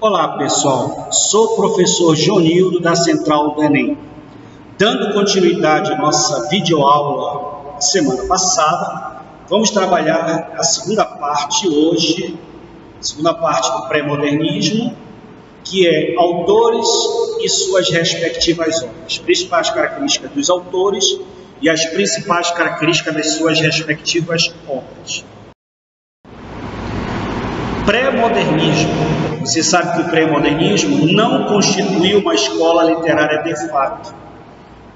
Olá pessoal, sou o professor Jonildo da Central do Enem. Dando continuidade à nossa videoaula semana passada, vamos trabalhar a segunda parte hoje, segunda parte do pré-modernismo, que é autores e suas respectivas obras, principais características dos autores e as principais características das suas respectivas obras. Pré-modernismo. Você sabe que o pré-modernismo não constituiu uma escola literária de fato.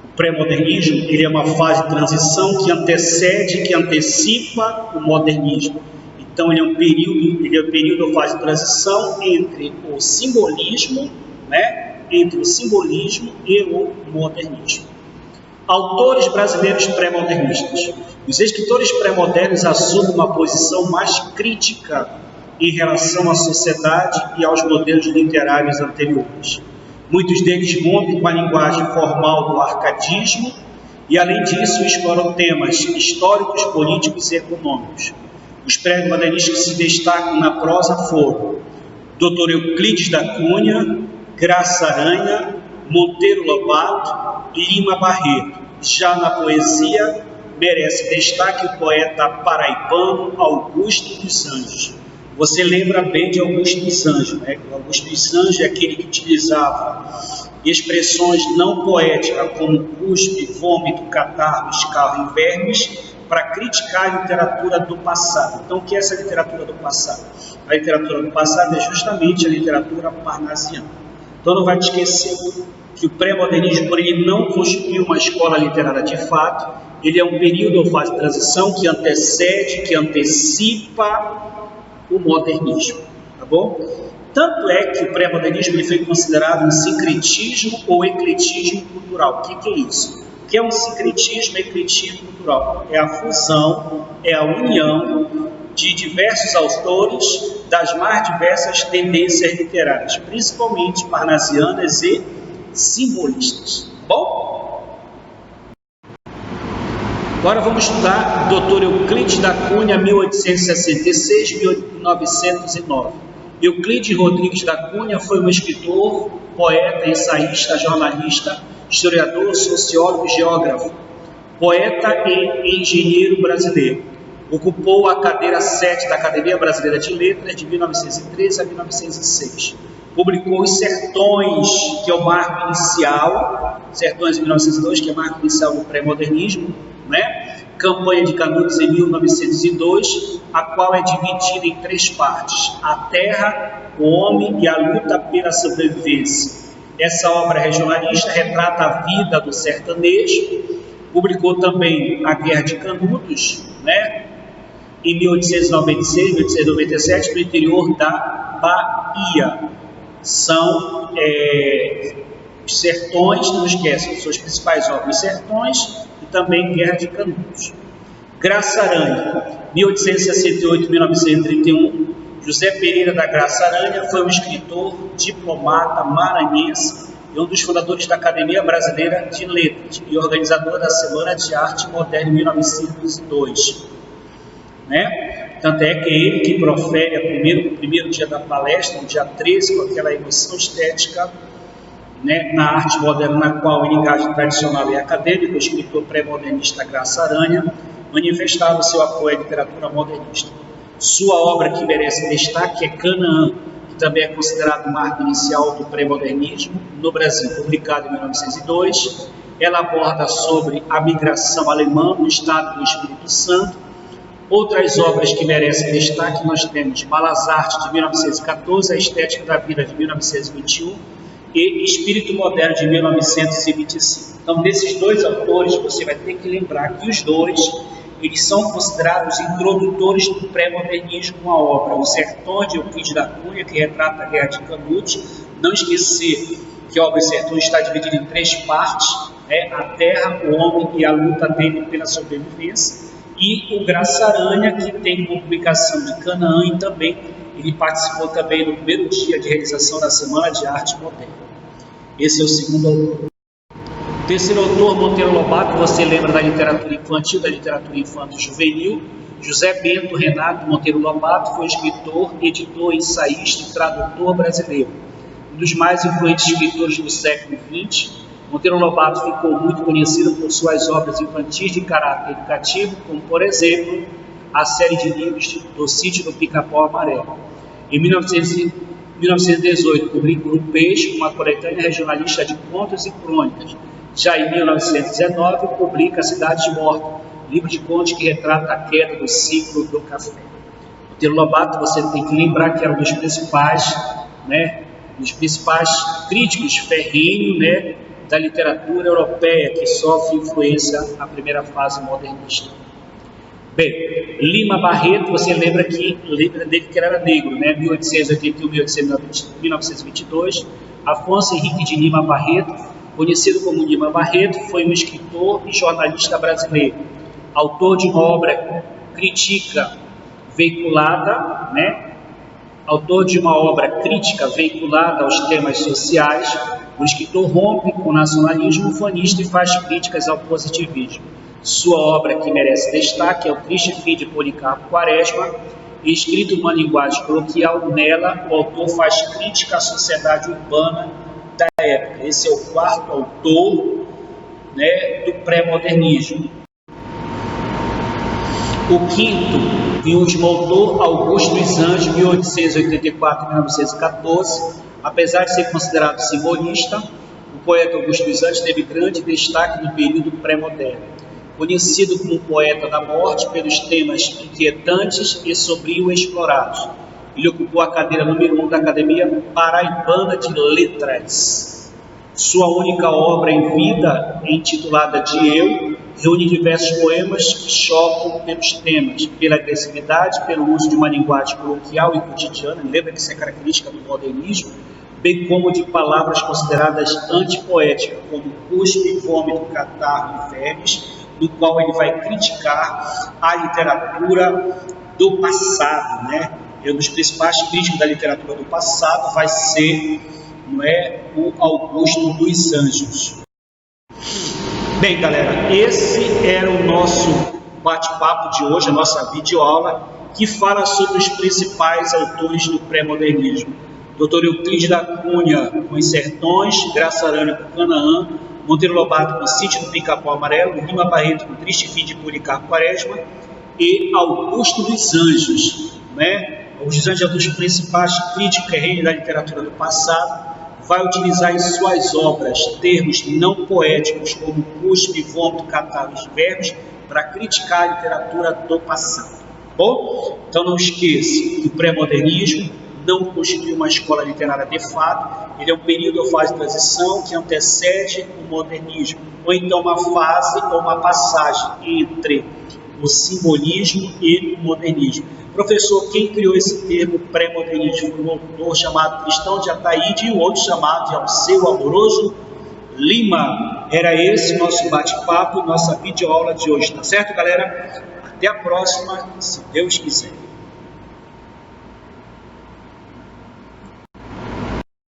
O pré-modernismo ele é uma fase de transição que antecede, que antecipa o modernismo. Então ele é um período ou fase de transição entre o simbolismo, entre o simbolismo e o modernismo. Autores brasileiros pré-modernistas. Os escritores pré-modernos assumem uma posição mais crítica em relação à sociedade e aos modelos literários anteriores. Muitos deles rompem com a linguagem formal do arcadismo e, além disso, exploram temas históricos, políticos e econômicos. Os pré-modernistas que se destacam na prosa foram Dr. Euclides da Cunha, Graça Aranha, Monteiro Lobato e Lima Barreto. Já na poesia, merece destaque o poeta paraibano Augusto dos Anjos. Você lembra bem de Augusto dos Anjos, né? Augusto dos Anjos é aquele que utilizava expressões não poéticas como cuspe, vômito, catarro, escarro e vermes para criticar a literatura do passado. Então, o que é essa literatura do passado? A literatura do passado é justamente a literatura parnasiana. Então, não vai te esquecer que o pré-modernismo, por ele não constituiu uma escola literária de fato, ele é um período ou fase de transição que antecede, que antecipa o modernismo, tá bom? Tanto é que o pré-modernismo ele foi considerado um sincretismo ou ecletismo cultural. O que é isso? O que é um sincretismo e ecletismo cultural? É a fusão, é a união de diversos autores das mais diversas tendências literárias, principalmente parnasianas e simbolistas. Bom? Agora vamos estudar Dr. Euclides da Cunha, 1866-1909. Euclides Rodrigues da Cunha foi um escritor, poeta, ensaísta, jornalista, historiador, sociólogo e geógrafo, poeta e engenheiro brasileiro. Ocupou a cadeira 7 da Academia Brasileira de Letras de 1913 a 1906. Publicou Os Sertões, que é o marco inicial, Sertões de 1902, que é o marco inicial do pré-modernismo, Campanha de Canudos em 1902, a qual é dividida em 3 partes: a terra, o homem e a luta pela sobrevivência. Essa obra regionalista retrata a vida do sertanejo. Publicou também A Guerra de Canudos, em 1896, 1897, no interior da Bahia. São os Sertões, não esqueçam, suas principais obras, Os Sertões e também Guerra de Canudos. Graça Aranha, 1868-1931. José Pereira da Graça Aranha foi um escritor, diplomata maranhense e um dos fundadores da Academia Brasileira de Letras e organizador da Semana de Arte Moderna em 1902. Tanto é que é ele que profere o primeiro dia da palestra, no dia 13, com aquela emoção estética, na arte moderna, na qual ele engaja tradicional e acadêmico. O escritor pré-modernista Graça Aranha manifestava o seu apoio à literatura modernista. Sua obra que merece destaque é Canaã, que também é considerado o marco inicial do pré-modernismo no Brasil, publicado em 1902. Ela aborda sobre a migração alemã no estado do Espírito Santo. Outras obras que merecem destaque nós temos Belas Artes, de 1914, A Estética da Vida, de 1921, e Espírito Moderno, de 1925. Então, desses 2 autores, você vai ter que lembrar que os 2, eles são considerados introdutores do pré-modernismo com a obra Os Sertões, de Euclides da Cunha, que retrata a Guerra de Canudos. Não esquecer que a obra Os Sertões está dividida em 3 partes, a terra, o homem e a luta dele pela sobrevivência. E o Graça Aranha, que tem uma publicação de Canaã, e também ele participou também no primeiro dia de realização da Semana de Arte Moderna. Esse é o segundo autor. O terceiro autor, Monteiro Lobato, você lembra da literatura infantil, da literatura infanto-juvenil. José Bento Renato Monteiro Lobato foi escritor, editor, ensaísta e tradutor brasileiro. Um dos mais influentes escritores do século XX, Monteiro Lobato ficou muito conhecido por suas obras infantis de caráter educativo, como, por exemplo, a série de livros do Sítio do Pica-Pau Amarelo. Em 1918, publicou O Peixe, uma coletânea regionalista de contos e crônicas. Já em 1919, publica Cidades Mortas, livro de contos que retrata a queda do ciclo do café. Monteiro Lobato, você tem que lembrar que era um dos principais, críticos ferrenhos, da literatura europeia, que sofre influência na primeira fase modernista. Bem, Lima Barreto, você lembra dele que ele era negro, 1881-1922. Afonso Henrique de Lima Barreto, conhecido como Lima Barreto, foi um escritor e jornalista brasileiro, autor de uma obra crítica veiculada aos temas sociais. O escritor rompe com o nacionalismo ufanista e faz críticas ao positivismo. Sua obra que merece destaque é o Triste Fim de Policarpo Quaresma, escrito numa linguagem coloquial. Nela, o autor faz crítica à sociedade urbana da época. Esse é o quarto autor do pré-modernismo. O quinto e último autor, Augusto dos Anjos, 1884-1914. Apesar de ser considerado simbolista, o poeta Augusto dos Anjos teve grande destaque no período pré-moderno. Conhecido como poeta da morte pelos temas inquietantes e sombrio explorados. Ele ocupou a cadeira número 1 da Academia Paraibana de Letras. Sua única obra em vida, intitulada De Eu, reúne diversos poemas que chocam pelos temas, pela agressividade, pelo uso de uma linguagem coloquial e cotidiana, lembra que isso é característica do modernismo, bem como de palavras consideradas antipoéticas, como cuspe, vômito, catarro e vermes, no qual ele vai criticar a literatura do passado, Um dos principais críticos da literatura do passado vai ser, o Augusto dos Anjos. Bem, galera, esse era o nosso bate-papo de hoje, a nossa videoaula, que fala sobre os principais autores do pré-modernismo. Dr. Euclides da Cunha com Os Sertões, Graça Aranha com Canaã, Monteiro Lobato com Sítio do Pica-Pau Amarelo, Lima Barreto com Triste Fim de Policarpo Quaresma e Augusto dos Anjos. Augusto dos Anjos é um dos principais críticos da literatura do passado. Vai utilizar em suas obras termos não poéticos como cuspe, vômito, catarro e vermes para criticar a literatura do passado. Bom, então não esqueça que o pré-modernismo não constitui uma escola literária de fato, ele é um período ou fase de transição que antecede o modernismo, ou então uma fase ou uma passagem entre o simbolismo e o modernismo. Professor, quem criou esse termo pré-modernismo foi um autor chamado Tristão de Ataíde e o outro chamado de Alceu Amoroso Lima. Era esse nosso bate-papo, nossa videoaula de hoje, tá certo, galera? Até a próxima, se Deus quiser.